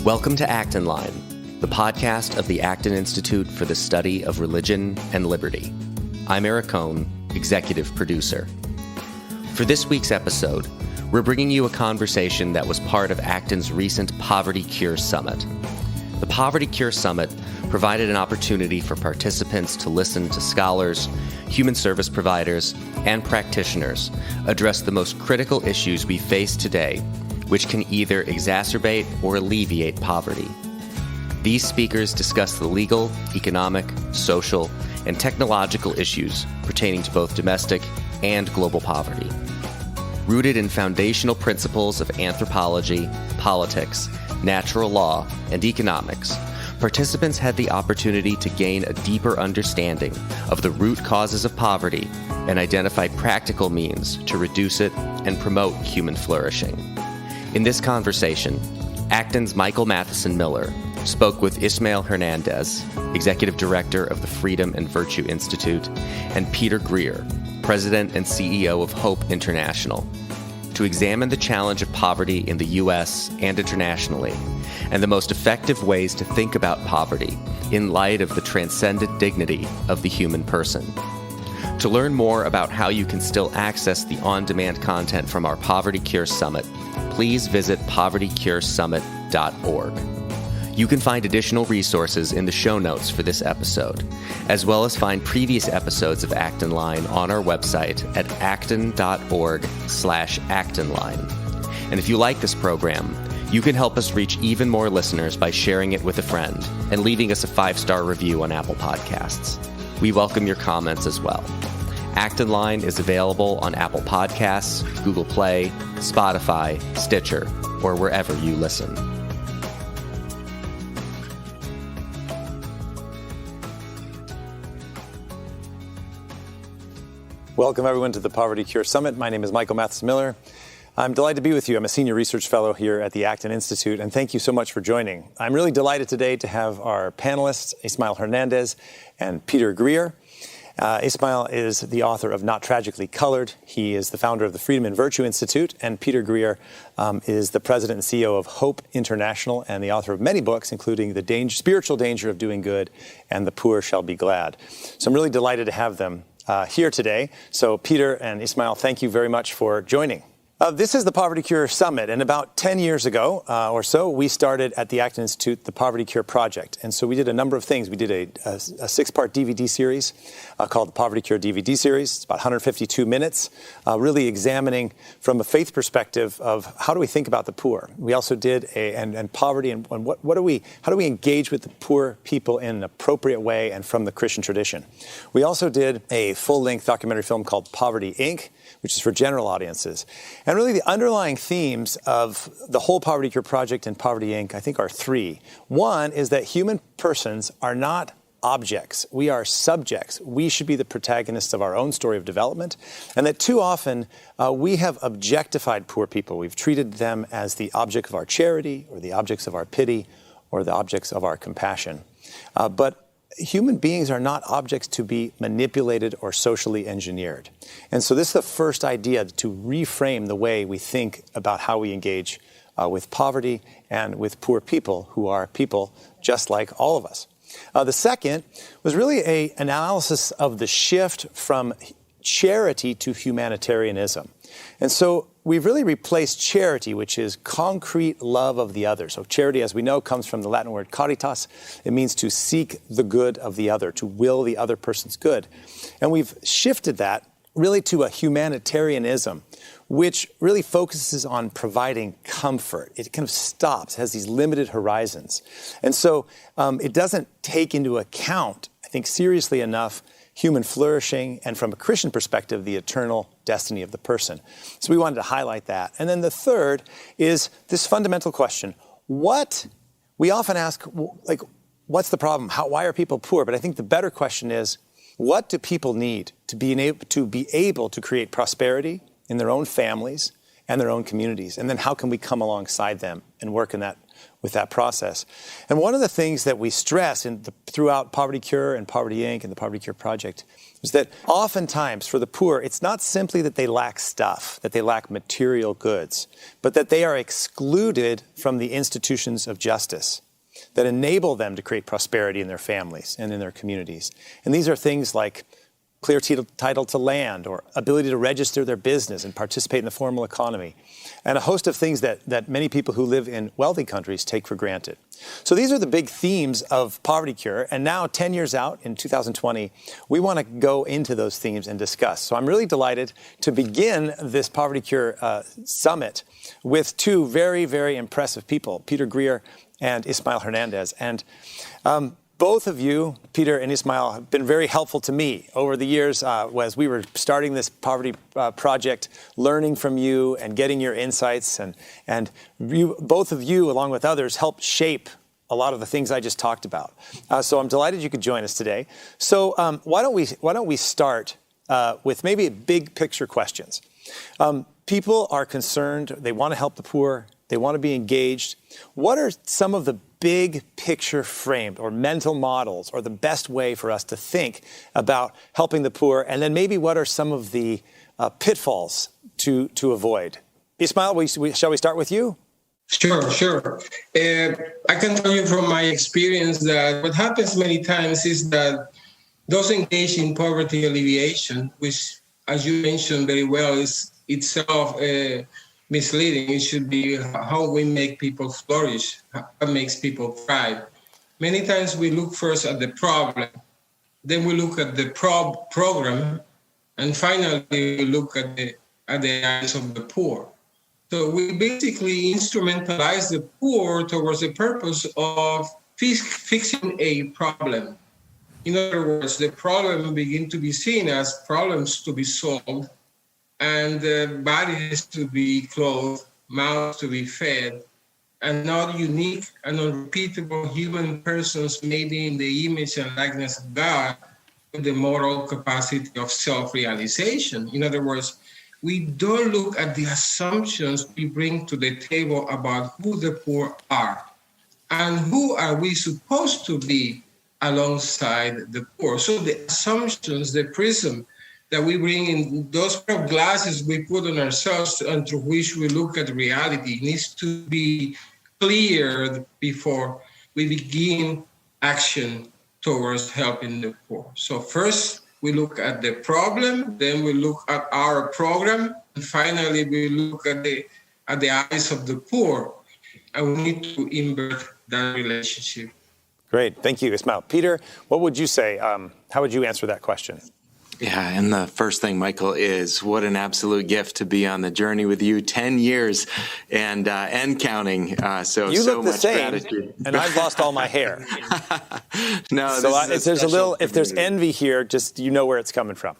Welcome to Acton Line, the podcast of the Acton Institute for the Study of Religion and Liberty. I'm Eric Cohn, executive producer. For this week's episode, we're bringing you a conversation that was part of Acton's recent Poverty Cure Summit. The Poverty Cure Summit provided an opportunity for participants to listen to scholars, human service providers, and practitioners address the most critical issues we face today, which can either exacerbate or alleviate poverty. These speakers discuss the legal, economic, social, and technological issues pertaining to both domestic and global poverty. Rooted in foundational principles of anthropology, politics, natural law, and economics, participants had the opportunity to gain a deeper understanding of the root causes of poverty and identify practical means to reduce it and promote human flourishing. In this conversation, Acton's Michael Matheson Miller spoke with Ismael Hernandez, Executive Director of the Freedom and Virtue Institute, and Peter Greer, President and CEO of Hope International, to examine the challenge of poverty in the U.S. and internationally, and the most effective ways to think about poverty in light of the transcendent dignity of the human person. To learn more about how you can still access the on-demand content from our Poverty Cure Summit, please visit povertycuresummit.org. You can find additional resources in the show notes for this episode, as well as find previous episodes of Acton Line on our website at acton.org/actonline. And if you like this program, you can help us reach even more listeners by sharing it with a friend and leaving us a 5-star review on Apple Podcasts. We welcome your comments as well. Acton Line is available on Apple Podcasts, Google Play, Spotify, Stitcher, or wherever you listen. Welcome, everyone, to the Poverty Cure Summit. My name is Michael Matheson Miller. I'm delighted to be with you. I'm a senior research fellow here at the Acton Institute, and thank you so much for joining. I'm really delighted today to have our panelists, Ismael Hernandez and Peter Greer. Ismael is the author of Not Tragically Colored. He is the founder of the Freedom and Virtue Institute, and Peter Greer is the president and CEO of Hope International and the author of many books, including The Spiritual Danger of Doing Good and The Poor Shall Be Glad. So I'm really delighted to have them here today. So Peter and Ismael, thank you very much for joining. This is the Poverty Cure Summit, and about 10 years ago or so, we started at the Acton Institute the Poverty Cure Project. And so we did a number of things. We did a 6-part DVD series called the Poverty Cure DVD series. It's about 152 minutes, really examining from a faith perspective of how do we think about the poor. We also did and poverty and how do we engage with the poor people in an appropriate way and from the Christian tradition. We also did a full-length documentary film called Poverty, Inc., which is for general audiences. And really the underlying themes of the whole Poverty Cure Project and Poverty, Inc., I think are 3. One is that human persons are not objects. We are subjects. We should be the protagonists of our own story of development. And that too often we have objectified poor people. We've treated them as the object of our charity or the objects of our pity or the objects of our compassion. But human beings are not objects to be manipulated or socially engineered. And so this is the first idea, to reframe the way we think about how we engage with poverty and with poor people who are people just like all of us. The second was really an analysis of the shift from charity to humanitarianism. And so we've really replaced charity, which is concrete love of the other. So charity, as we know, comes from the Latin word caritas. It means to seek the good of the other, to will the other person's good. And we've shifted that really to a humanitarianism, which really focuses on providing comfort. It kind of stops, has these limited horizons. And so it doesn't take into account, I think, seriously enough, human flourishing, and from a Christian perspective, the eternal destiny of the person. So we wanted to highlight that. And then the third is this fundamental question. We often ask, like, what's the problem? Why are people poor? But I think the better question is, what do people need to be able to create prosperity in their own families and their own communities? And then how can we come alongside them and work in that with that process. And one of the things that we stress throughout Poverty Cure and Poverty Inc. and the Poverty Cure Project is that oftentimes for the poor, it's not simply that they lack stuff, that they lack material goods, but that they are excluded from the institutions of justice that enable them to create prosperity in their families and in their communities. And these are things like clear title to land, or ability to register their business and participate in the formal economy, and a host of things that many people who live in wealthy countries take for granted. So these are the big themes of Poverty Cure, and now 10 years out, in 2020, we want to go into those themes and discuss. So I'm really delighted to begin this Poverty Cure Summit with two very, very impressive people, Peter Greer and Ismael Hernandez. And both of you, Peter and Ismail, have been very helpful to me over the years as we were starting this poverty project, learning from you and getting your insights. And you, both of you, along with others, helped shape a lot of the things I just talked about. So I'm delighted you could join us today. So why don't we start with maybe big picture questions. People are concerned. They want to help the poor. They want to be engaged. What are some of the big picture framed or mental models, or the best way for us to think about helping the poor? And then maybe what are some of the pitfalls to avoid? Ismail, shall we start with you? Sure. I can tell you from my experience that what happens many times is that those engaged in poverty alleviation, which, as you mentioned very well, is itself misleading. It should be how we make people flourish, what makes people thrive. Many times we look first at the problem, then we look at the program, and finally we look at the eyes of the poor. So we basically instrumentalize the poor towards the purpose of fixing a problem. In other words, the problem begin to be seen as problems to be solved, and bodies to be clothed, mouths to be fed, and not unique and unrepeatable human persons made in the image and likeness of God with the moral capacity of self-realization. In other words, we don't look at the assumptions we bring to the table about who the poor are and who are we supposed to be alongside the poor. So the assumptions, the prism that we bring in, those pair of glasses we put on ourselves and through which we look at reality, needs to be cleared before we begin action towards helping the poor. So first, we look at the problem, then we look at our program, and finally we look at the eyes of the poor. And we need to invert that relationship. Great, thank you, Ismail. Peter, what would you say? How would you answer that question? Yeah, and the first thing, Michael, is what an absolute gift to be on the journey with you, 10 years and counting. So you look the much same, gratitude. And I've lost all my hair. No, so if there's envy here, just you know where it's coming from.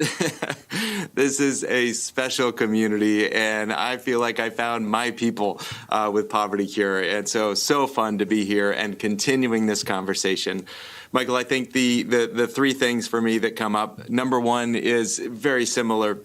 This is a special community, and I feel like I found my people with Poverty Cure, and so fun to be here and continuing this conversation. Michael, I think the three things for me that come up. Number one is very similar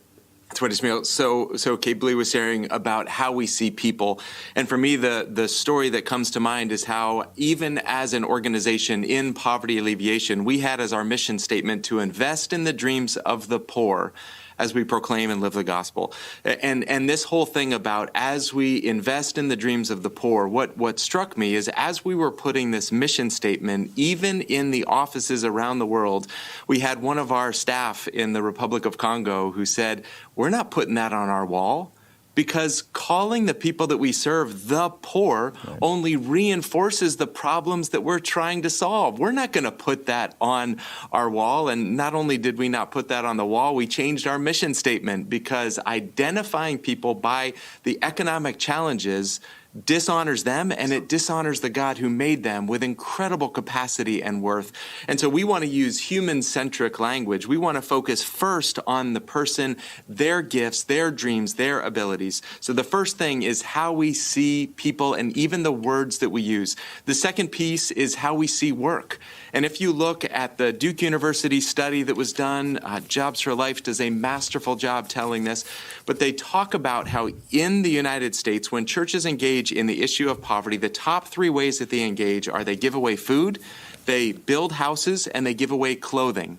to what Ismail so capably was sharing about how we see people. And for me, the story that comes to mind is how even as an organization in poverty alleviation, we had as our mission statement to invest in the dreams of the poor as we proclaim and live the gospel. And this whole thing about as we invest in the dreams of the poor, what struck me is as we were putting this mission statement, even in the offices around the world, we had one of our staff in the Republic of Congo who said, we're not putting that on our wall, because calling the people that we serve the poor only reinforces the problems that we're trying to solve. We're not going to put that on our wall. And not only did we not put that on the wall, we changed our mission statement, because identifying people by the economic challenges dishonors them, and it dishonors the God who made them with incredible capacity and worth. And so we want to use human-centric language. We want to focus first on the person, their gifts, their dreams, their abilities. So the first thing is how we see people and even the words that we use. The second piece is how we see work. And if you look at the Duke University study that was done, Jobs for Life does a masterful job telling this, but they talk about how in the United States, when churches engage engage in the issue of poverty, the top three ways that they engage are they give away food, they build houses, and they give away clothing.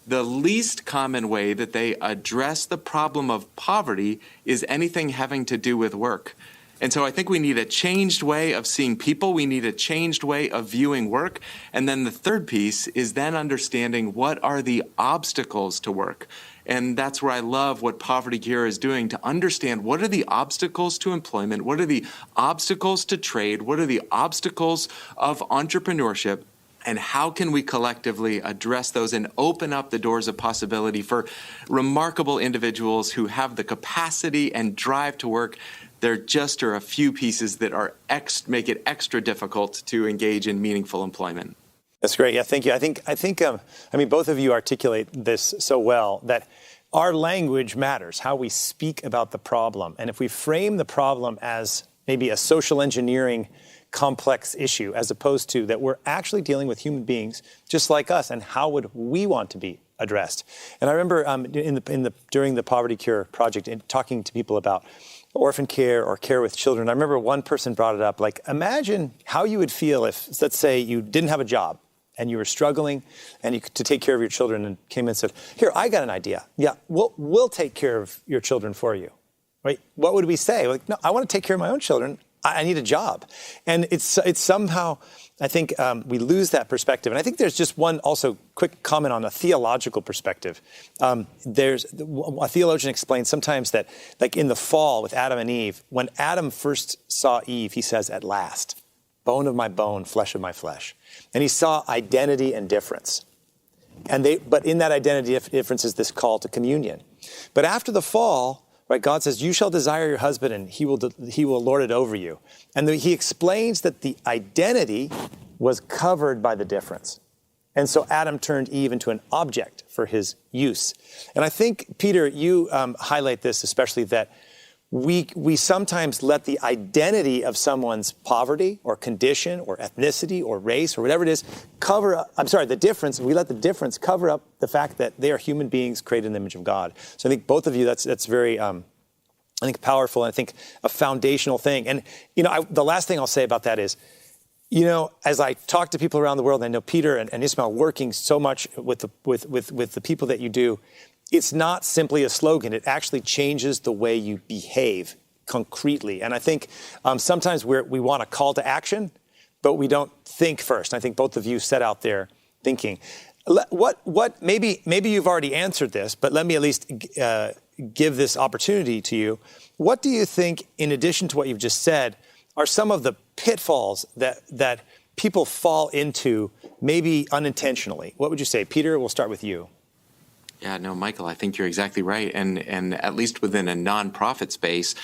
The least common way that they address the problem of poverty is anything having to do with work. And so I think we need a changed way of seeing people. We need a changed way of viewing work. And then the third piece is then understanding what are the obstacles to work. And that's where I love what Poverty Cure is doing, to understand what are the obstacles to employment, what are the obstacles to trade, what are the obstacles of entrepreneurship, and how can we collectively address those and open up the doors of possibility for remarkable individuals who have the capacity and drive to work. There just are a few pieces that are make it extra difficult to engage in meaningful employment. That's great. Yeah, thank you. I think both of you articulate this so well, that our language matters, how we speak about the problem. And if we frame the problem as maybe a social engineering complex issue, as opposed to that we're actually dealing with human beings just like us, and how would we want to be addressed? And I remember during the Poverty Cure project, talking to people about orphan care or care with children. I remember one person brought it up, like, imagine how you would feel if, let's say, you didn't have a job and you were struggling and to take care of your children, and came in and said, here, I got an idea. Yeah, we'll take care of your children for you. Right? What would we say? Like, no, I want to take care of my own children. I need a job. And it's somehow, I think we lose that perspective. And I think there's just one also quick comment on a theological perspective. There's a theologian explains sometimes that, like in the fall with Adam and Eve, when Adam first saw Eve, he says, at last, bone of my bone, flesh of my flesh. And he saw identity and difference. But in that identity difference is this call to communion. But after the fall, right, God says, you shall desire your husband and he will lord it over you. And he explains that the identity was covered by the difference. And so Adam turned Eve into an object for his use. And I think, Peter, you highlight this especially, that we sometimes let the identity of someone's poverty or condition or ethnicity or race or whatever it is the difference. We let the difference cover up the fact that they are human beings created in the image of God. So I think both of you, that's very, I think, powerful, and I think a foundational thing. And, the last thing I'll say about that is, as I talk to people around the world, and I know Peter and Ismael working so much with the people that you do, it's not simply a slogan. It actually changes the way you behave concretely. And I think sometimes we want a call to action, but we don't think first. And I think both of you set out there thinking. Maybe you've already answered this, but let me at least give this opportunity to you. What do you think, in addition to what you've just said, are some of the pitfalls that people fall into, maybe unintentionally? What would you say? Peter, we'll start with you. Yeah, no, Michael, I think you're exactly right. And at least within a nonprofit space,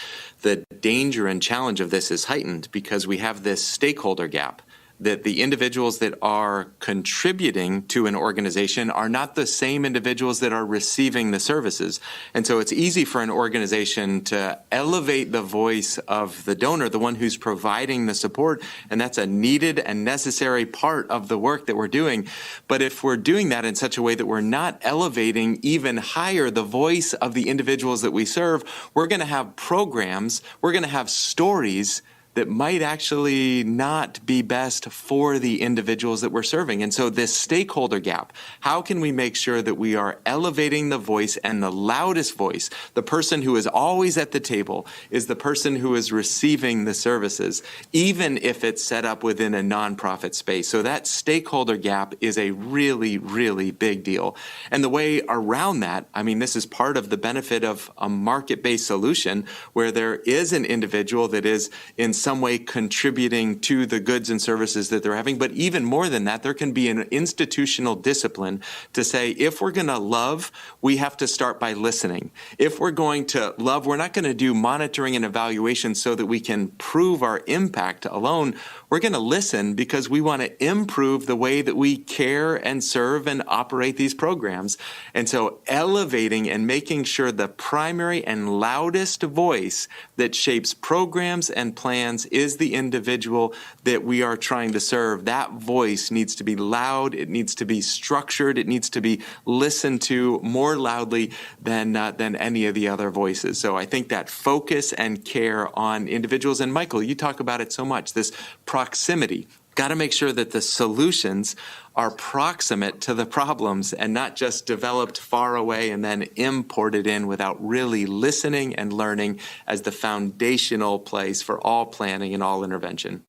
the danger and challenge of this is heightened because we have this stakeholder gap, that the individuals that are contributing to an organization are not the same individuals that are receiving the services. And so it's easy for an organization to elevate the voice of the donor, the one who's providing the support, and that's a needed and necessary part of the work that we're doing. But if we're doing that in such a way that we're not elevating even higher the voice of the individuals that we serve, we're going to have programs, we're going to have stories that might actually not be best for the individuals that we're serving. And so this stakeholder gap, how can we make sure that we are elevating the voice, and the loudest voice, the person who is always at the table, is the person who is receiving the services, even if it's set up within a nonprofit space. So that stakeholder gap is a really, really big deal. And the way around that, this is part of the benefit of a market-based solution where there is an individual that is in some way contributing to the goods and services that they're having. But even more than that, there can be an institutional discipline to say, if we're going to love, we have to start by listening. If we're going to love, we're not going to do monitoring and evaluation so that we can prove our impact alone. We're going to listen because we want to improve the way that we care and serve and operate these programs. And so elevating and making sure the primary and loudest voice that shapes programs and plans hands is the individual that we are trying to serve, that voice needs to be loud, it needs to be structured, it needs to be listened to more loudly than any of the other voices. So I think that focus and care on individuals, and Michael, you talk about it so much, this proximity. Got to make sure that the solutions are proximate to the problems and not just developed far away and then imported in without really listening and learning as the foundational place for all planning and all intervention.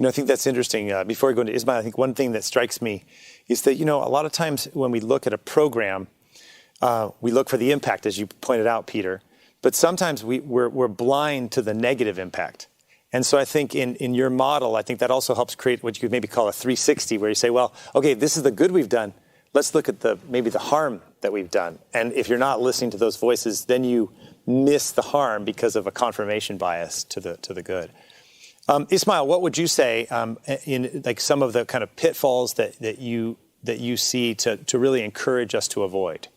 I think that's interesting. Before I go into Ismail, I think one thing that strikes me is that, a lot of times when we look at a program, we look for the impact, as you pointed out, Peter, but sometimes we're blind to the negative impact. And so I think in your model, I think that also helps create what you could maybe call a 360, where you say, well, okay, this is the good we've done. Let's look at maybe the harm that we've done. And if you're not listening to those voices, then you miss the harm because of a confirmation bias to the good. Ismail, what would you say in like some of the kind of pitfalls that you see to really encourage us to avoid?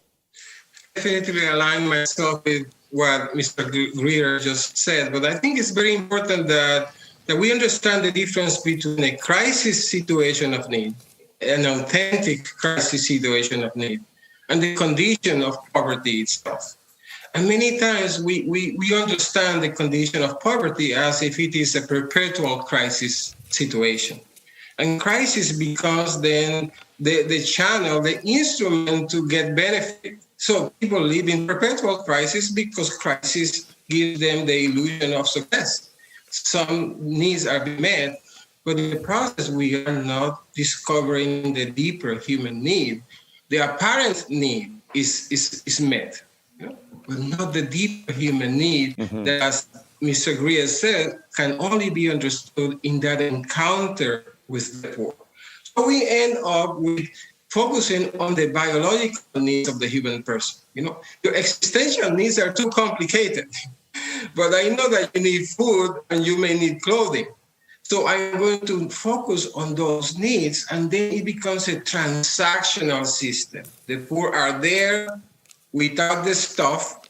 Definitely align myself with what Mr. Greer just said, but I think it's very important that we understand the difference between a crisis situation of need, an authentic crisis situation of need, and the condition of poverty itself. And many times we understand the condition of poverty as if it is a perpetual crisis situation. And crisis becomes then the channel, the instrument to get benefit. So people live in perpetual crisis because crisis gives them the illusion of success. Some needs are being met, but in the process, we are not discovering the deeper human need. The apparent need is met, but not the deeper human need that, as Mr. Greer said, can only be understood in that encounter with the poor. So we end up with focusing on the biological needs of the human person. Your existential needs are too complicated, but I know that you need food and you may need clothing. So I'm going to focus on those needs, and then it becomes a transactional system. The poor are there without the stuff.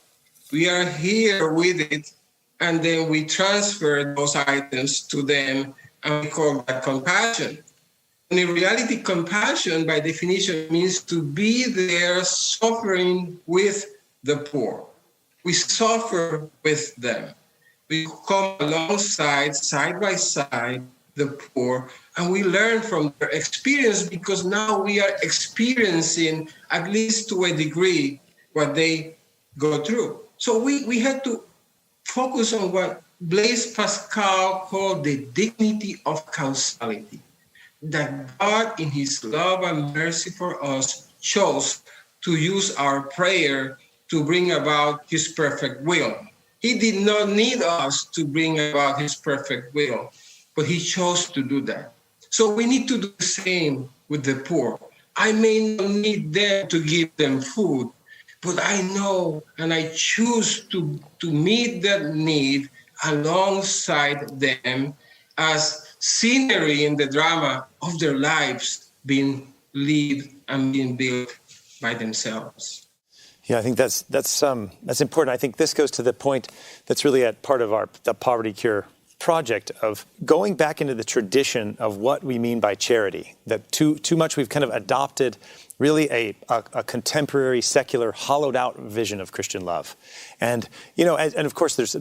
We are here with it, and then we transfer those items to them, and we call that compassion. And in reality, compassion, by definition, means to be there suffering with the poor. We suffer with them. We come alongside, side by side, the poor, and we learn from their experience because now we are experiencing, at least to a degree, what they go through. So we had to focus on what Blaise Pascal called the dignity of causality. That God, in his love and mercy for us, chose to use our prayer to bring about his perfect will. He did not need us to bring about his perfect will, but he chose to do that. So we need to do the same with the poor. I may not need them to give them food, but I know and I choose to meet that need alongside them as scenery in the drama of their lives being lived and being built by themselves. Yeah, I think that's important. I think this goes to the point that's really at part of the Poverty Cure project of going back into the tradition of what we mean by charity. That too much we've kind of adopted really a contemporary, secular, hollowed out vision of Christian love. And, and of course there's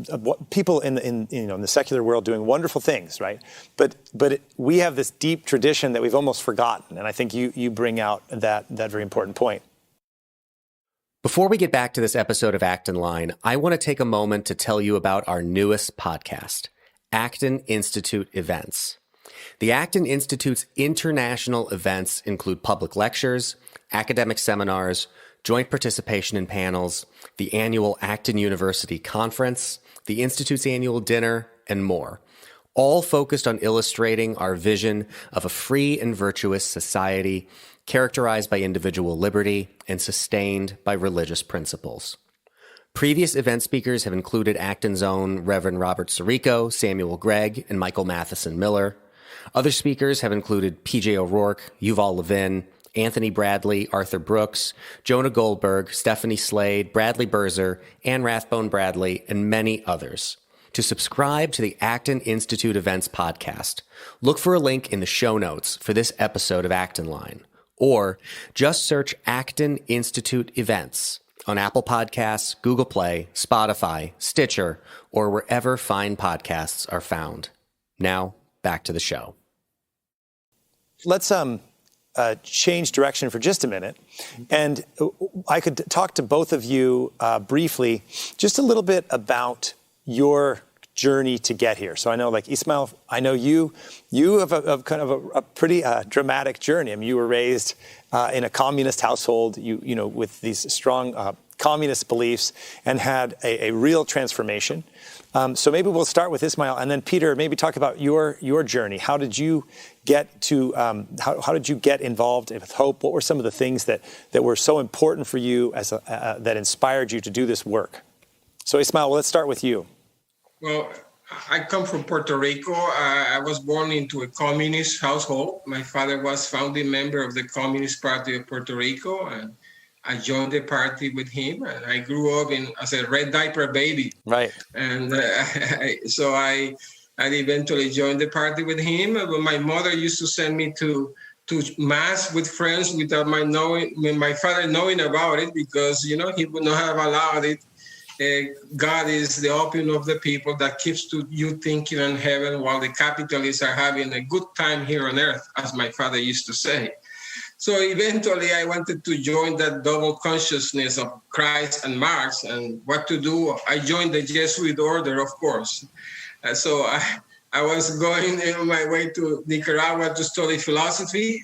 people in the secular world doing wonderful things, right? But we have this deep tradition that we've almost forgotten. And I think you bring out that very important point. Before we get back to this episode of Acton Line, I want to take a moment to tell you about our newest podcast, Acton Institute Events. The Acton Institute's international events include public lectures, academic seminars, joint participation in panels, the annual Acton University Conference, the Institute's annual dinner, and more, all focused on illustrating our vision of a free and virtuous society characterized by individual liberty and sustained by religious principles. Previous event speakers have included Acton's own Reverend Robert Sirico, Samuel Gregg, and Michael Matheson Miller. Other speakers have included P.J. O'Rourke, Yuval Levin, Anthony Bradley, Arthur Brooks, Jonah Goldberg, Stephanie Slade, Bradley Berzer, Ann Rathbone Bradley, and many others. to subscribe to the Acton Institute Events podcast. Look for a link in the show notes for this episode of Acton Line, or just search Acton Institute Events on Apple Podcasts, Google Play, Spotify, Stitcher, or wherever fine podcasts are found. Now, back to the show. Let's change direction for just a minute. And I could talk to both of you briefly, just a little bit about your journey to get here. So I know, like Ismael, I know you have a pretty dramatic journey. I mean, you were raised in a communist household, you know, with these strong communist beliefs, and had a real transformation. So maybe we'll start with Ismael, and then Peter, maybe talk about your journey. How did you get to how did you get involved with Hope? What were some of the things that were so important for you as that inspired you to do this work? So Ismael, let's start with you. Well, I come from Puerto Rico. I was born into a communist household. My father was founding member of the Communist Party of Puerto Rico, and I joined the party with him. And I grew up as a red diaper baby. Right. And so I eventually joined the party with him. But my mother used to send me to mass with friends without my father knowing about it, because, you know, he would not have allowed it. God is the opium of the people that keeps you thinking on heaven while the capitalists are having a good time here on earth, as my father used to say. So eventually I wanted to join that double consciousness of Christ and Marx, and what to do. I joined the Jesuit order, of course. So I was going on my way to Nicaragua to study philosophy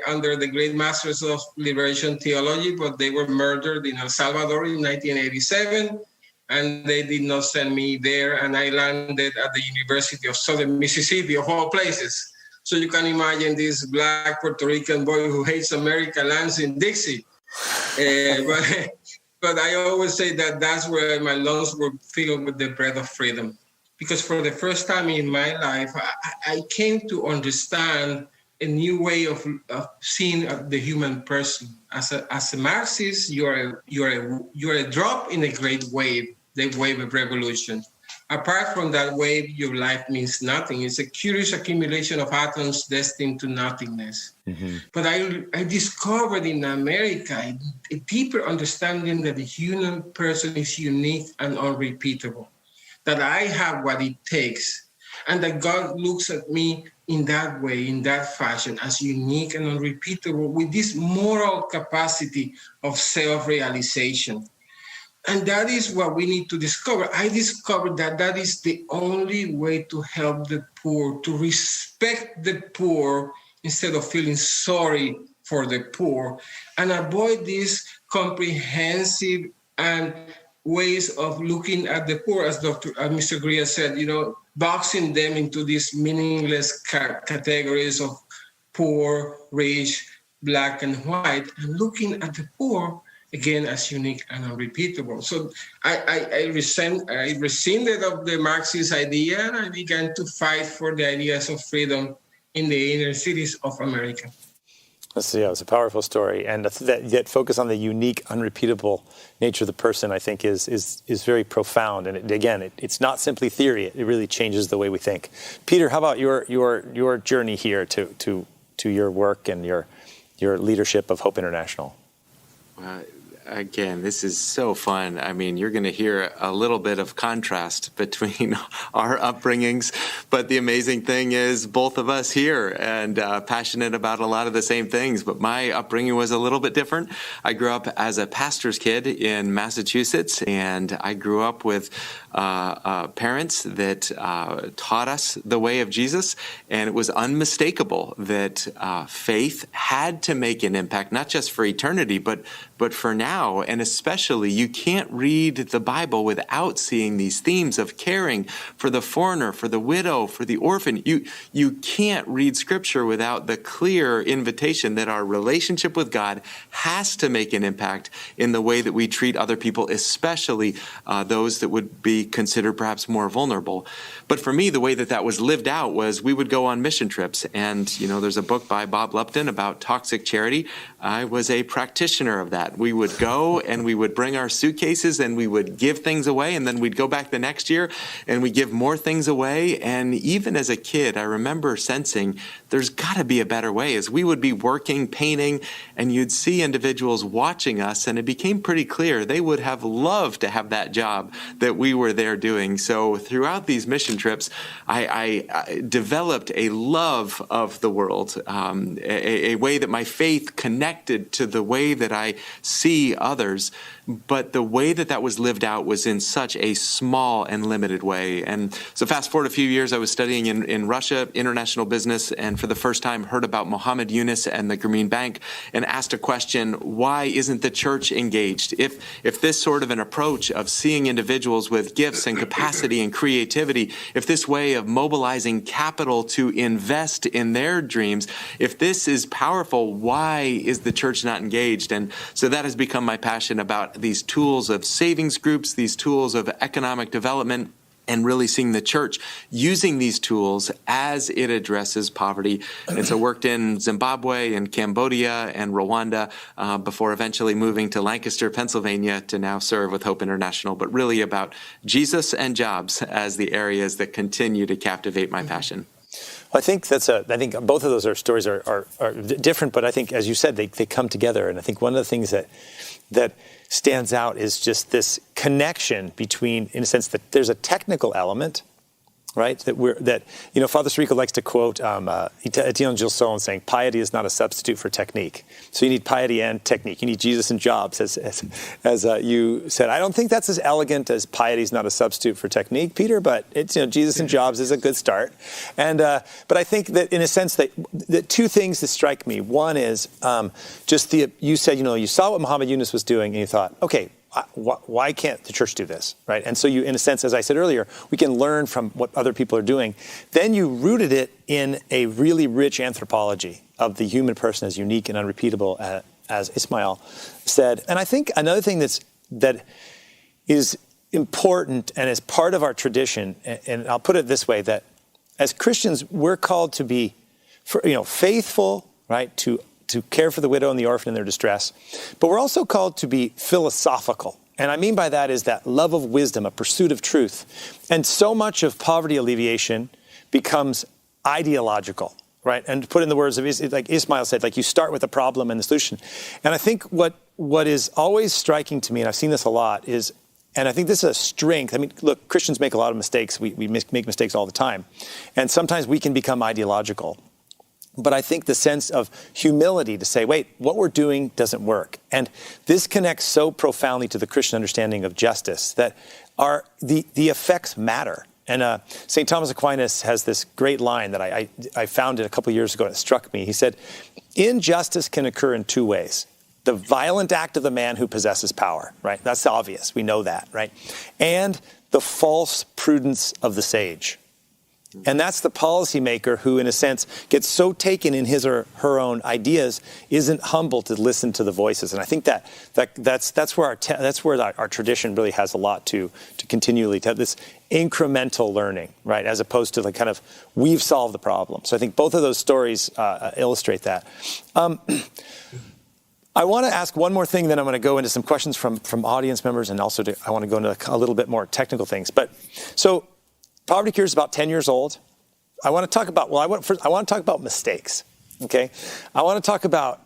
under the great masters of liberation theology, but they were murdered in El Salvador in 1987. And they did not send me there, and I landed at the University of Southern Mississippi, of all places. So you can imagine this black Puerto Rican boy who hates America lands in Dixie. But I always say that that's where my lungs were filled with the breath of freedom. Because for the first time in my life, I came to understand a new way of seeing the human person. As a Marxist, you're a drop in a great wave, the wave of revolution. Apart from that wave, your life means nothing. It's a curious accumulation of atoms destined to nothingness. Mm-hmm. But I discovered in America a deeper understanding that the human person is unique and unrepeatable, that I have what it takes, and that God looks at me in that way, in that fashion, as unique and unrepeatable, with this moral capacity of self-realization. And that is what we need to discover. I discovered that is the only way to help the poor, to respect the poor instead of feeling sorry for the poor, and avoid these comprehensive and ways of looking at the poor, as Mr. Greer said, you know, boxing them into these meaningless categories of poor, rich, black, and white, and looking at the poor again as unique and unrepeatable. So I rescinded of the Marxist idea, and I began to fight for the ideas of freedom in the inner cities of America. It's a powerful story, and that focus on the unique, unrepeatable nature of the person, I think, is very profound. And it's not simply theory; it really changes the way we think. Peter, how about your journey here to your work and your leadership of Hope International? Again, this is so fun. I mean, you're going to hear a little bit of contrast between our upbringings, but the amazing thing is both of us here and passionate about a lot of the same things, but my upbringing was a little bit different. I grew up as a pastor's kid in Massachusetts, and I grew up with parents that taught us the way of Jesus, and it was unmistakable that faith had to make an impact, not just for eternity, but for now. And especially, you can't read the Bible without seeing these themes of caring for the foreigner, for the widow, for the orphan. You can't read Scripture without the clear invitation that our relationship with God has to make an impact in the way that we treat other people, especially those that would be considered perhaps more vulnerable. But for me, the way that was lived out was we would go on mission trips. And, there's a book by Bob Lupton about toxic charity. I was a practitioner of that. We would go go and we would bring our suitcases and we would give things away, and then we'd go back the next year and we give more things away. And even as a kid, I remember sensing there's got to be a better way, as we would be working, painting, and you'd see individuals watching us, and it became pretty clear they would have loved to have that job that we were there doing. So throughout these mission trips, I developed a love of the world, a way that my faith connected to the way that I see others. But the way that that was lived out was in such a small and limited way. And so fast forward a few years, I was studying in Russia, international business, and for the first time heard about Muhammad Yunus and the Grameen Bank, and asked a question: why isn't the church engaged? If this sort of an approach of seeing individuals with gifts and capacity and creativity, if this way of mobilizing capital to invest in their dreams, if this is powerful, why is the church not engaged? And so that has become my passion about these tools of savings groups, these tools of economic development, and really seeing the church using these tools as it addresses poverty. And so worked in Zimbabwe and Cambodia and Rwanda before eventually moving to Lancaster, Pennsylvania to now serve with Hope International, but really about Jesus and jobs as the areas that continue to captivate my passion. Well, I think both of those stories are different, but I think, as you said, they come together. And I think one of the things that stands out is just this connection between, in a sense, that there's a technical element, right? That Father Sirico likes to quote Etienne Gilson saying, "Piety is not a substitute for technique." So you need piety and technique. You need Jesus and jobs, as you said. I don't think that's as elegant as piety is not a substitute for technique, Peter. But it's Jesus and jobs is a good start. And but I think that in a sense that two things that strike me. One is just you said you saw what Muhammad Yunus was doing and you thought, okay, why can't the church do this, right? And so you, in a sense, as I said earlier, we can learn from what other people are doing. Then you rooted it in a really rich anthropology of the human person as unique and unrepeatable, as Ismail said. And I think another thing that is important and is part of our tradition, and I'll put it this way, that as Christians, we're called to be, faithful, right, to care for the widow and the orphan in their distress. But we're also called to be philosophical. And I mean by that is that love of wisdom, a pursuit of truth. And so much of poverty alleviation becomes ideological, right? And to put in the words of, like Ismail said, like you start with the problem and the solution. And I think what is always striking to me, and I've seen this a lot, is, and I think this is a strength. I mean, look, Christians make a lot of mistakes. We make mistakes all the time. And sometimes we can become ideological. But I think the sense of humility to say, wait, what we're doing doesn't work. And this connects so profoundly to the Christian understanding of justice that the effects matter. And St. Thomas Aquinas has this great line that I found it a couple of years ago and it struck me. He said, injustice can occur in two ways. The violent act of the man who possesses power, right? That's obvious. We know that, right? And the false prudence of the sage. And that's the policymaker who, in a sense, gets so taken in his or her own ideas, isn't humble to listen to the voices. And I think that's where our tradition really has a lot to continually have this incremental learning, right, as opposed to the kind of we've solved the problem. So I think both of those stories illustrate that. I want to ask one more thing, then I'm going to go into some questions from audience members, and also I want to go into a little bit more technical things. But so. Poverty Cure is about 10 years old. I want to talk about, I want to talk about mistakes, okay? I want to talk about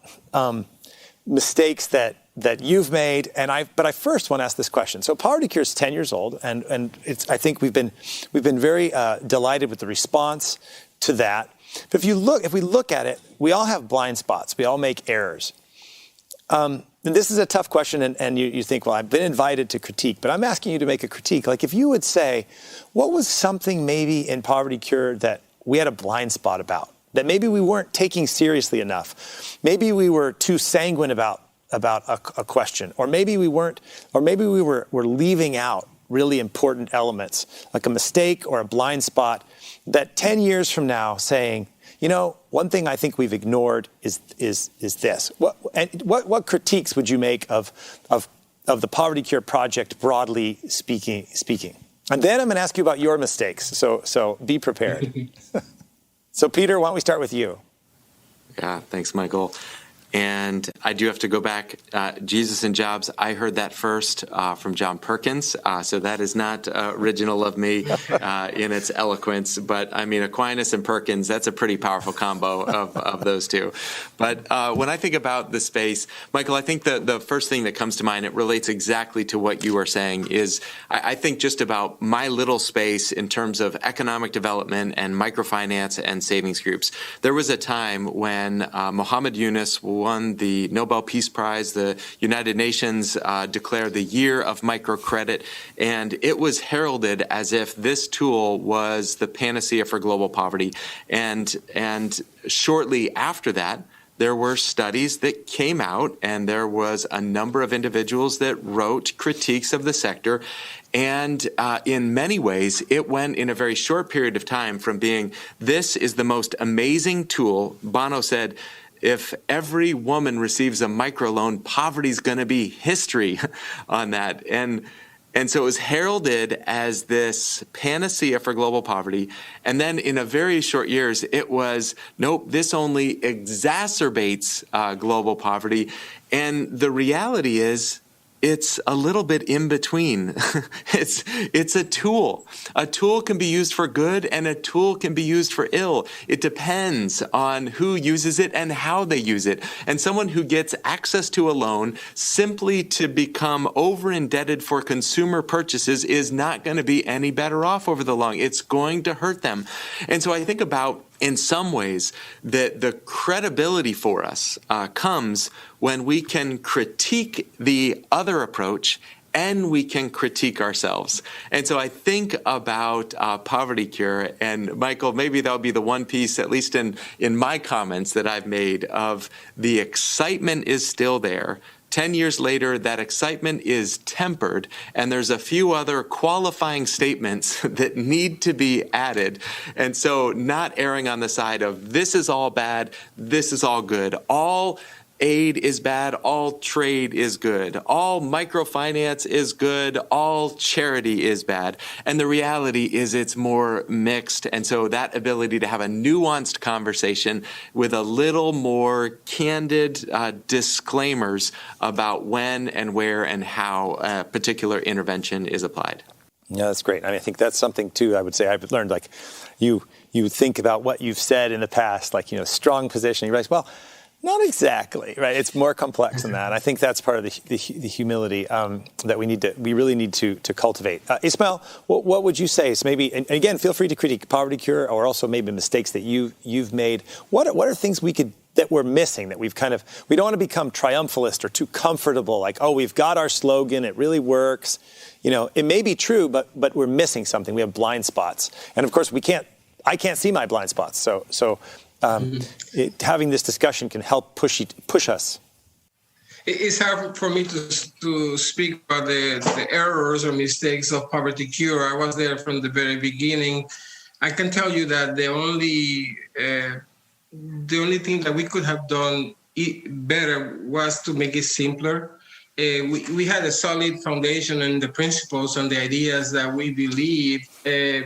mistakes that you've made, but I first want to ask this question. So Poverty Cure is 10 years old, and I think we've been very delighted with the response to that. But if we look at it, we all have blind spots. We all make errors. And this is a tough question, and you think, well, I've been invited to critique, but I'm asking you to make a critique. Like if you would say, what was something maybe in Poverty Cure that we had a blind spot about, that maybe we weren't taking seriously enough? Maybe we were too sanguine about a question, or maybe we weren't, or maybe we were leaving out really important elements, like a mistake or a blind spot that 10 years from now saying, one thing I think we've ignored is this. What critiques would you make of the Poverty Cure project broadly speaking? And then I'm going to ask you about your mistakes. So be prepared. So Peter, why don't we start with you? Yeah, thanks, Michael. And I do have to go back. Jesus and Jobs, I heard that first from John Perkins. So that is not original of me in its eloquence. But I mean, Aquinas and Perkins, that's a pretty powerful combo of those two. But when I think about the space, Michael, I think the first thing that comes to mind, it relates exactly to what you were saying, is I think just about my little space in terms of economic development and microfinance and savings groups. There was a time when Muhammad Yunus won the Nobel Peace Prize. The United Nations declared the year of microcredit, and it was heralded as if this tool was the panacea for global poverty. And shortly after that, there were studies that came out, and there was a number of individuals that wrote critiques of the sector. And in many ways, it went in a very short period of time from being, this is the most amazing tool. Bono said, if every woman receives a microloan, poverty's going to be history on that. And so it was heralded as this panacea for global poverty. And then in a very short years, it was, nope, this only exacerbates global poverty. And the reality is, it's a little bit in between. It's a tool. A tool can be used for good and a tool can be used for ill. It depends on who uses it and how they use it. And someone who gets access to a loan simply to become over indebted for consumer purchases is not going to be any better off over the long. It's going to hurt them. And so I think about, in some ways, that the credibility for us comes when we can critique the other approach and we can critique ourselves. And so I think about Poverty Cure, and Michael, maybe that'll be the one piece, at least in my comments that I've made, of the excitement is still there. 10 years later, that excitement is tempered, and there's a few other qualifying statements that need to be added. And so not erring on the side of this is all bad, this is all good. All aid is bad, all trade is good. All microfinance is good, all charity is bad. And the reality is it's more mixed. And so that ability to have a nuanced conversation with a little more candid disclaimers about when and where and how a particular intervention is applied. Yeah, that's great. I mean, I think that's something, too, I would say I've learned, like, you think about what you've said in the past, like, strong position. You realize, well, not exactly, right? It's more complex than that. I think that's part of the humility that we really need to cultivate. Ismail, what would you say? So maybe, and again, feel free to critique Poverty Cure or also maybe mistakes that you've made. What are things that we're missing, that we don't want to become triumphalist or too comfortable, like, oh, we've got our slogan, it really works. It may be true, but we're missing something. We have blind spots. And of course, I can't see my blind spots. So having this discussion can help push us. It's hard for me to speak about the errors or mistakes of Poverty Cure. I was there from the very beginning. I can tell you that the only thing that we could have done better was to make it simpler. We had a solid foundation in the principles and the ideas that we believe,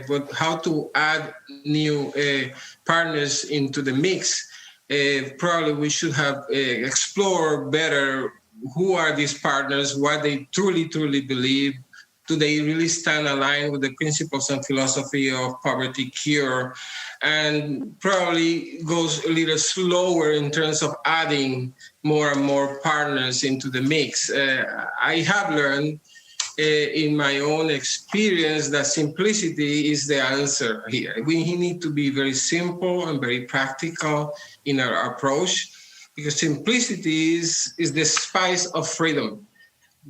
but how to add new partners into the mix. Probably we should have explored better who are these partners, what they truly believe. Do they really stand aligned with the principles and philosophy of Poverty Cure? And probably goes a little slower in terms of adding more and more partners into the mix. I have learned in my own experience that simplicity is the answer here. We need to be very simple and very practical in our approach, because simplicity is the spice of freedom.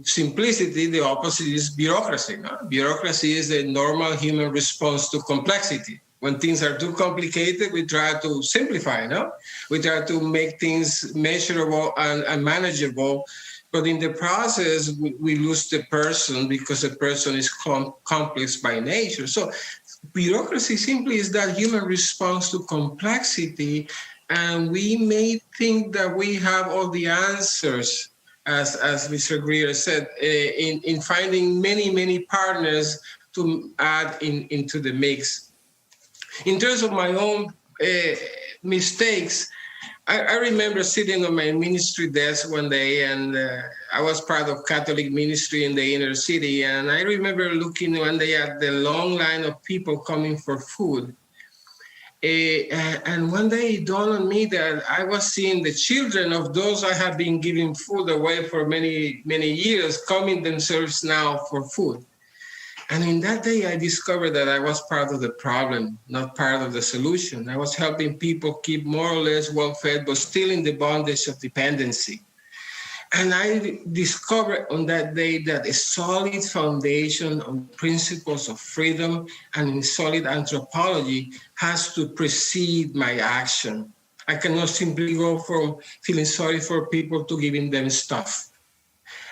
Simplicity, the opposite is bureaucracy. No? Bureaucracy is the normal human response to complexity. When things are too complicated, we try to simplify, no? We try to make things measurable and manageable. But in the process, we lose the person because the person is complex by nature. So bureaucracy simply is that human response to complexity. And we may think that we have all the answers, as Mr. Greer said, in finding many partners to add into the mix. In terms of my own mistakes, I remember sitting on my ministry desk one day, and I was part of Catholic ministry in the inner city. And I remember looking one day at the long line of people coming for food. And one day it dawned on me that I was seeing the children of those I have been giving food away for many, many years coming themselves now for food. And in that day, I discovered that I was part of the problem, not part of the solution. I was helping people keep more or less well-fed, but still in the bondage of dependency. And I discovered on that day that a solid foundation on principles of freedom and in solid anthropology has to precede my action. I cannot simply go from feeling sorry for people to giving them stuff.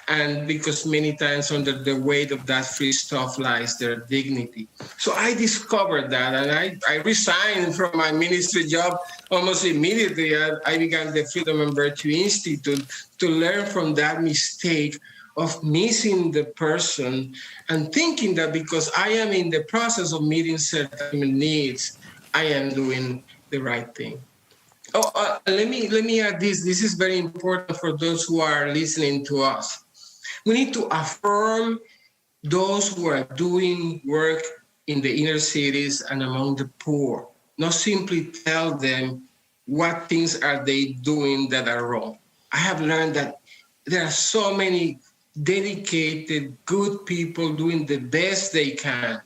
And because many times under the weight of that free stuff lies their dignity. So I discovered that, and I resigned from my ministry job almost immediately. I began the Freedom and Virtue Institute to learn from that mistake of missing the person and thinking that because I am in the process of meeting certain needs, I am doing the right thing. Let me add this. This is very important for those who are listening to us. We need to affirm those who are doing work in the inner cities and among the poor, not simply tell them what things are they doing that are wrong. I have learned that there are so many dedicated, good people doing the best they can.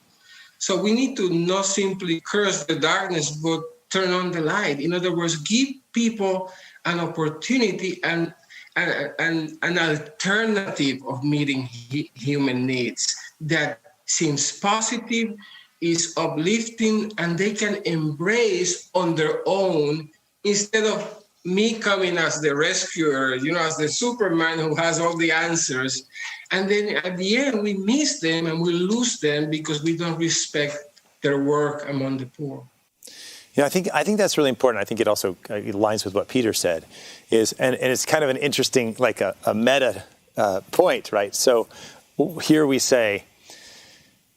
So we need to not simply curse the darkness, but turn on the light. In other words, give people an opportunity and an alternative of meeting human needs that seems positive, is uplifting, and they can embrace on their own instead of me coming as the rescuer, as the Superman who has all the answers. And then at the end, we miss them and we lose them because we don't respect their work among the poor. I think that's really important. I think it also aligns with what Peter said, and it's kind of an interesting, like a meta point, right? So here we say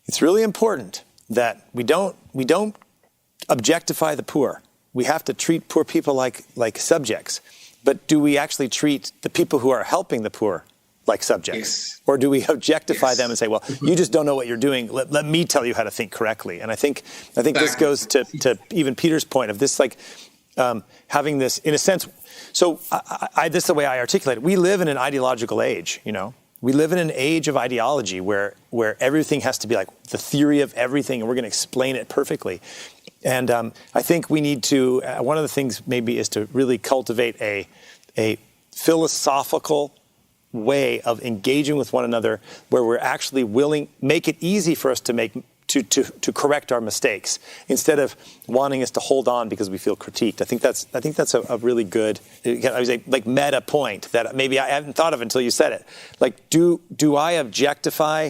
it's really important that we don't objectify the poor. We have to treat poor people like subjects. But do we actually treat the people who are helping the poor like subjects? Yes. Or do we objectify them and say, well, you just don't know what you're doing. Let me tell you how to think correctly. And I think this goes to even Peter's point of this, having this, in a sense. So this is the way I articulate it. We live in an ideological age, We live in an age of ideology where everything has to be like the theory of everything, and we're going to explain it perfectly. And I think we need to, one of the things maybe is to really cultivate a philosophical way of engaging with one another where we're actually willing, make it easy for us to correct our mistakes instead of wanting us to hold on because we feel critiqued. I think that's a really good, I would say, like meta point that maybe I haven't thought of until you said it. Like, do I objectify?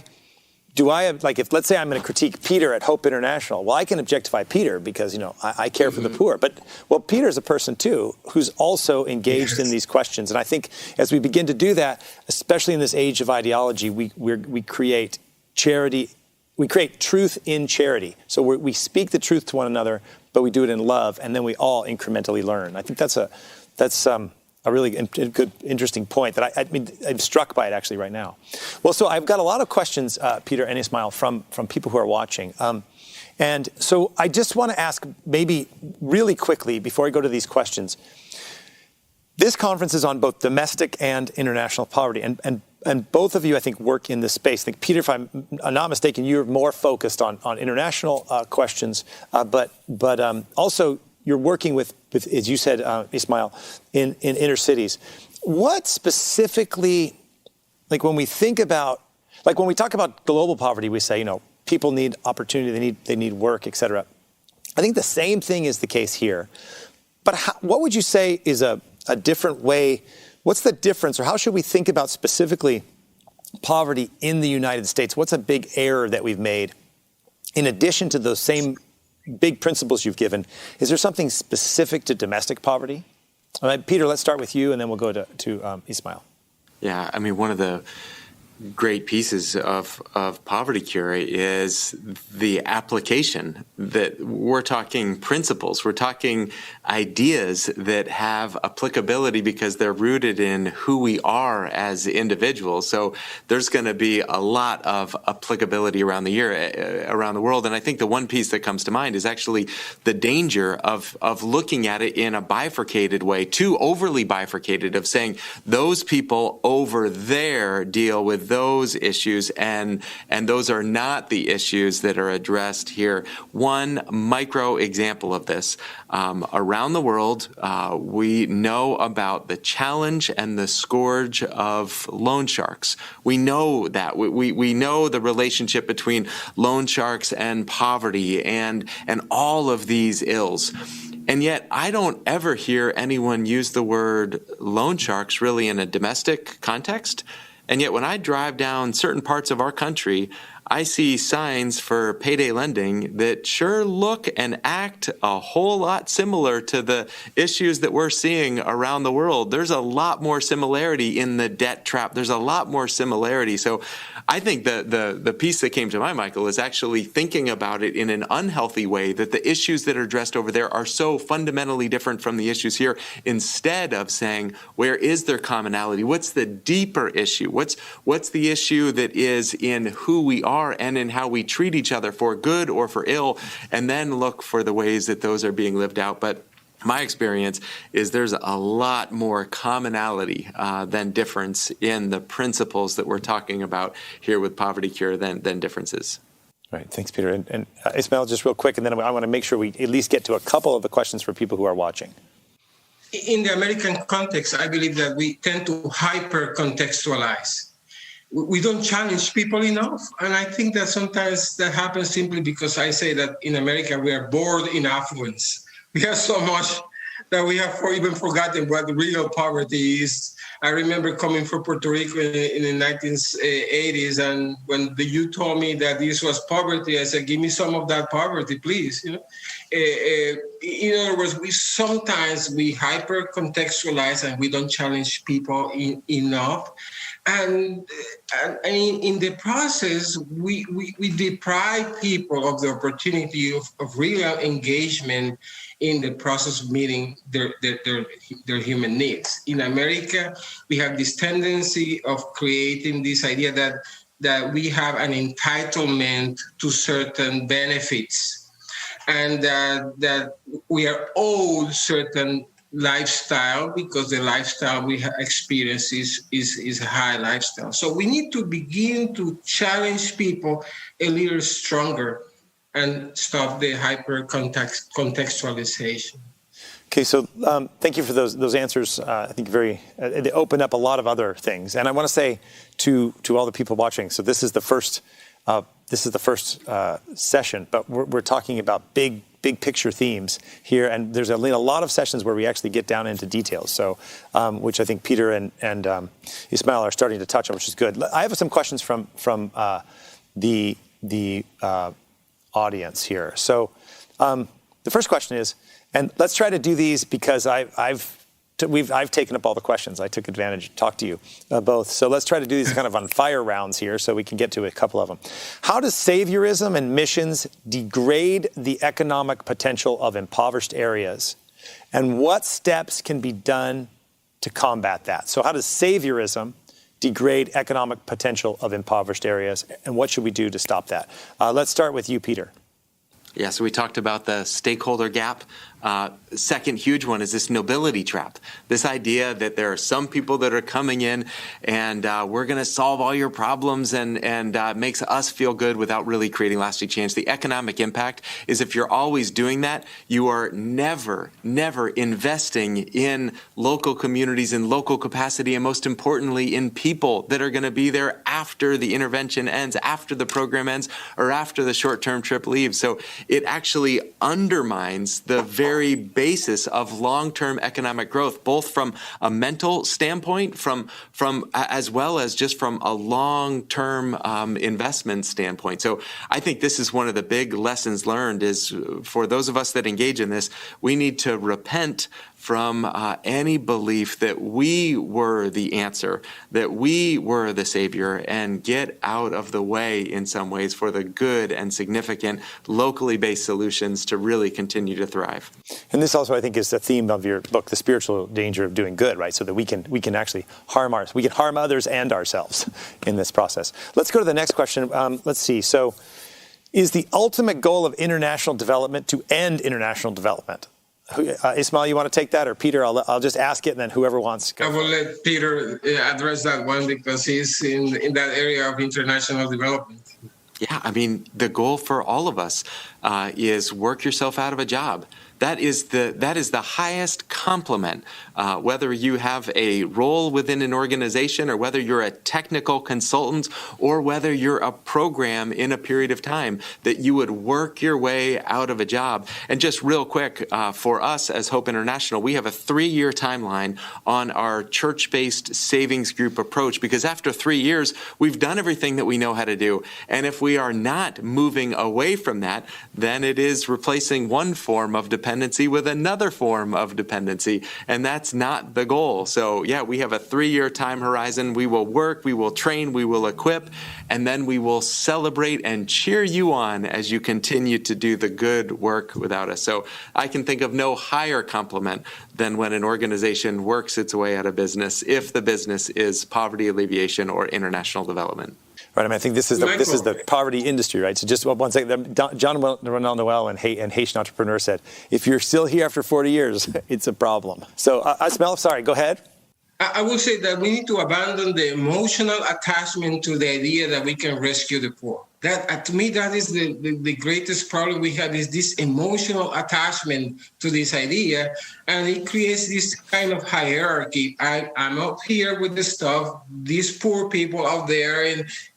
If let's say I'm going to critique Peter at Hope International, well, I can objectify Peter because, I care for the poor. But, Peter's a person, too, who's also engaged in these questions. And I think as we begin to do that, especially in this age of ideology, we create charity. We create truth in charity. So we speak the truth to one another, but we do it in love, and then we all incrementally learn. I think that's a really good, interesting point that I'm struck by it actually right now. Well, so I've got a lot of questions, Peter and Ismail, from people who are watching. And so I just want to ask maybe really quickly before I go to these questions. This conference is on both domestic and international poverty. And both of you, I think, work in this space. I think, Peter, if I'm not mistaken, you're more focused on international questions, but also you're working with, as you said, Ismail, in inner cities. What specifically, when we talk about global poverty, we say, people need opportunity, they need work, et cetera. I think the same thing is the case here. But what would you say is a different way? What's the difference, or how should we think about specifically poverty in the United States? What's a big error that we've made in addition to those same big principles you've given? Is there something specific to domestic poverty? All right, Peter, let's start with you, and then we'll go to Ismail. Yeah, one of the great pieces of Poverty Cure is the application, that we're talking principles, we're talking ideas that have applicability because they're rooted in who we are as individuals. So there's going to be a lot of applicability around the world. And I think the one piece that comes to mind is actually the danger of looking at it in a bifurcated way, too overly bifurcated, of saying those people over there deal with those issues, and those are not the issues that are addressed here. One micro example of this, around the world, we know about the challenge and the scourge of loan sharks. We know that. We know the relationship between loan sharks and poverty and all of these ills. And yet I don't ever hear anyone use the word loan sharks really in a domestic context. And yet when I drive down certain parts of our country, I see signs for payday lending that sure look and act a whole lot similar to the issues that we're seeing around the world. There's a lot more similarity in the debt trap. There's a lot more similarity. So I think the piece that came to mind, Michael, is actually thinking about it in an unhealthy way, that the issues that are addressed over there are so fundamentally different from the issues here, instead of saying, where is there commonality? What's the deeper issue? What's the issue that is in who we are and in how we treat each other, for good or for ill, and then look for the ways that those are being lived out. But my experience is there's a lot more commonality than difference in the principles that we're talking about here with Poverty Cure than differences. Right. Thanks, Peter. And Ismail, just real quick, and then I want to make sure we at least get to a couple of the questions for people who are watching. In the American context, I believe that we tend to hyper-contextualize. We don't challenge people enough. And I think that sometimes that happens simply because I say that in America, we are bored in affluence. We have so much that we have even forgotten what real poverty is. I remember coming from Puerto Rico in the 1980s, and when you told me that this was poverty, I said, give me some of that poverty, please. In other words, we hyper-contextualize and we don't challenge people enough. And in the process, we deprive people of the opportunity of real engagement in the process of meeting their human needs. In America, we have this tendency of creating this idea that we have an entitlement to certain benefits, and that we are owed certain lifestyle because the lifestyle we have experienced is a high lifestyle. So we need to begin to challenge people a little stronger and stop the hyper-contextualization. Okay, so thank you for those answers. I think they open up a lot of other things. And I want to say to all the people watching, so this is the first session, but we're talking about big picture themes here, and there's a lot of sessions where we actually get down into details. So, which I think Peter and Ismail are starting to touch on, which is good. I have some questions from the audience here. So, the first question is, and let's try to do these because I've taken up all the questions. I took advantage to talk to you both. So let's try to do these kind of on fire rounds here so we can get to a couple of them. How does Saviorism and missions degrade the economic potential of impoverished areas? And what steps can be done to combat that? So how does Saviorism degrade economic potential of impoverished areas? And what should we do to stop that? Let's start with you, Peter. Yeah, so we talked about the stakeholder gap. Second huge one is this nobility trap. This idea that there are some people that are coming in and we're going to solve all your problems and makes us feel good without really creating lasting change. The economic impact is if you're always doing that, you are never investing in local communities, in local capacity, and most importantly, in people that are going to be there after the intervention ends, after the program ends, or after the short-term trip leaves. So it actually undermines the very basis of long-term economic growth, both from a mental standpoint, from as well as just from a long-term investment standpoint. So I think this is one of the big lessons learned is for those of us that engage in this, we need to repent from any belief that we were the answer, that we were the savior, and get out of the way in some ways for the good and significant locally based solutions to really continue to thrive. And this also, I think, is the theme of your book, The Spiritual Danger of Doing Good, right? So that we can actually harm others and ourselves in this process. Let's go to the next question. Let's see. So, is the ultimate goal of international development to end international development? Ismail, you want to take that, or Peter? I'll just ask it, and then whoever wants to go. I will let Peter address that one because he's in that area of international development. Yeah, I mean, the goal for all of us is work yourself out of a job. That is the highest compliment, whether you have a role within an organization or whether you're a technical consultant or whether you're a program in a period of time, that you would work your way out of a job. And just real quick, for us as Hope International, we have a 3-year timeline on our church-based savings group approach, because after 3 years, we've done everything that we know how to do. And if we are not moving away from that, then it is replacing one form of dependency with another form of dependency, and that's not the goal. So yeah, we have a 3-year time horizon. We will work, we will train, we will equip, and then we will celebrate and cheer you on as you continue to do the good work without us. So I can think of no higher compliment than when an organization works its way out of business, if the business is poverty alleviation or international development. Right. I mean, I think this is the poverty industry, right? So just one second. John Ronald Noel and Haitian entrepreneur said, if you're still here after 40 years, it's a problem. So, Ismael, sorry, go ahead. I will say that we need to abandon the emotional attachment to the idea that we can rescue the poor. That, to me, that is the greatest problem we have, is this emotional attachment to this idea. And it creates this kind of hierarchy. I'm up here with the stuff. These poor people out there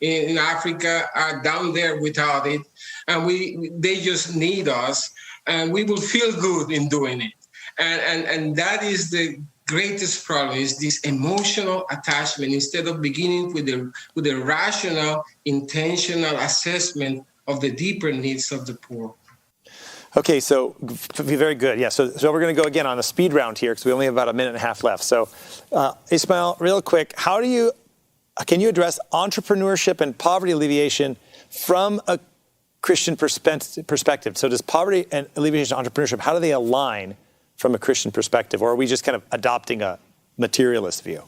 in Africa are down there without it. And they just need us. And we will feel good in doing it. And that is the greatest problem, is this emotional attachment, instead of beginning with a rational, intentional assessment of the deeper needs of the poor. Okay, so very good. Yeah, so we're going to go again on a speed round here because we only have about a minute and a half left. So, Ismail, real quick, can you address entrepreneurship and poverty alleviation from a Christian perspective? So does poverty and alleviation and entrepreneurship, how do they align from a Christian perspective, or are we just kind of adopting a materialist view?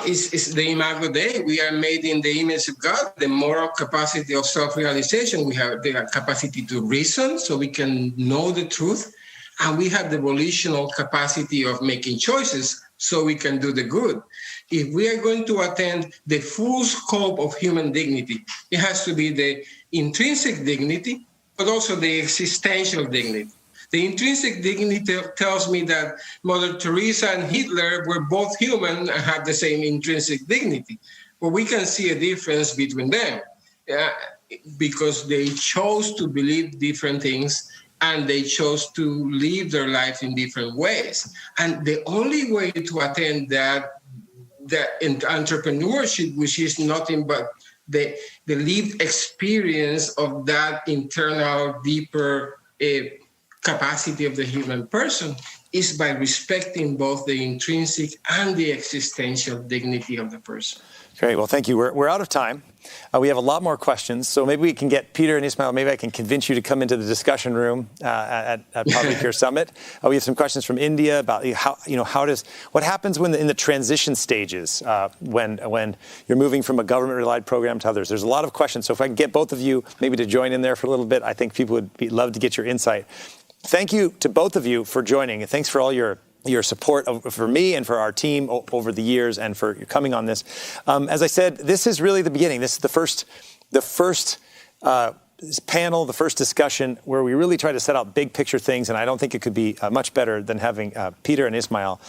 It's the Imago Dei. We are made in the image of God, the moral capacity of self-realization. We have the capacity to reason so we can know the truth, and we have the volitional capacity of making choices so we can do the good. If we are going to attain the full scope of human dignity, it has to be the intrinsic dignity, but also the existential dignity. The intrinsic dignity tells me that Mother Teresa and Hitler were both human and had the same intrinsic dignity. But we can see a difference between them because they chose to believe different things and they chose to live their life in different ways. And the only way to attain that in entrepreneurship, which is nothing but the lived experience of that internal, deeper capacity of the human person, is by respecting both the intrinsic and the existential dignity of the person. Great. Well, thank you. We're out of time. We have a lot more questions, so maybe we can get Peter and Ismail. Maybe I can convince you to come into the discussion room at Poverty Cure Summit. We have some questions from India about what happens in the transition stages when you're moving from a government-relied program to others. There's a lot of questions, so if I can get both of you maybe to join in there for a little bit, I think people would love to get your insight. Thank you to both of you for joining, and thanks for all your support for me and for our team over the years, and for coming on this. As I said, this is really the beginning. This is the first panel, the first discussion where we really try to set out big picture things, and I don't think it could be much better than having Peter and Ismail,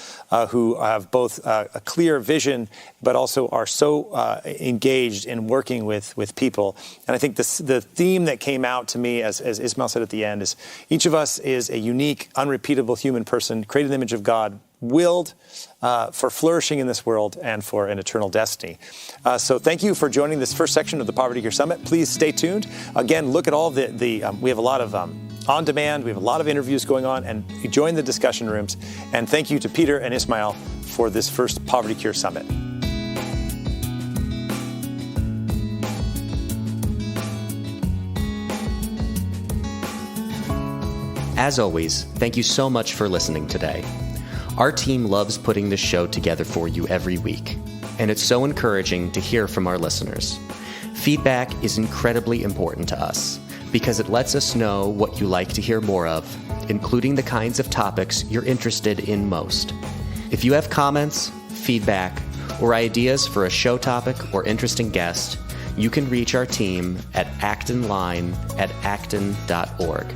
who have both a clear vision, but also are so engaged in working with people. And I think the theme that came out to me, as Ismail said at the end, is each of us is a unique, unrepeatable human person, created in the image of God, willed for flourishing in this world and for an eternal destiny. So thank you for joining this first section of the Poverty Cure Summit. Please stay tuned. Again, look at all we have a lot of on demand. We have a lot of interviews going on, and join the discussion rooms. And thank you to Peter and Ismail for this first Poverty Cure Summit. As always, thank you so much for listening today. Our team loves putting this show together for you every week, and it's so encouraging to hear from our listeners. Feedback is incredibly important to us because it lets us know what you like to hear more of, including the kinds of topics you're interested in most. If you have comments, feedback, or ideas for a show topic or interesting guest, you can reach our team at actonline@acton.org.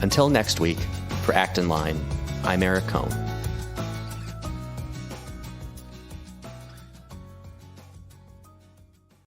Until next week, for Acton Line, I'm Eric Cohn.